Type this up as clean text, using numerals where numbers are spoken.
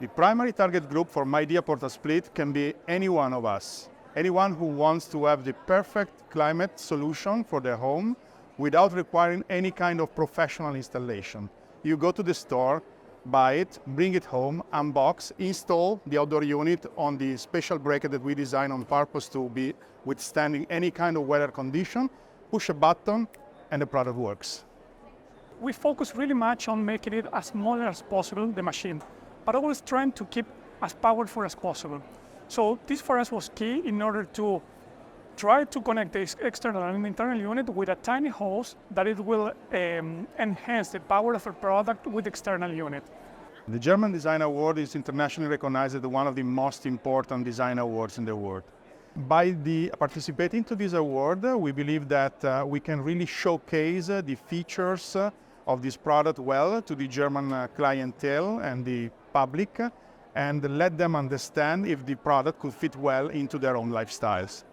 The primary target group for Midea PortaSplit can be any one of us. Anyone who wants to have the perfect climate solution for their home without requiring any kind of professional installation. You go to the store, buy it, bring it home, unbox, install the outdoor unit on the special bracket that we designed on purpose to be withstanding any kind of weather condition, push a button, and the product works. We focus really much on making it as smaller as possible, the machine, but always trying to keep as powerful as possible. So this for us was key in order to try to connect the external and internal unit with a tiny hose that it will enhance the power of a product with the external unit. The German Design Award is internationally recognized as one of the most important design awards in the world. By participating to this award, we believe that we can really showcase the features of this product well to the German clientele and the public, and let them understand if the product could fit well into their own lifestyles.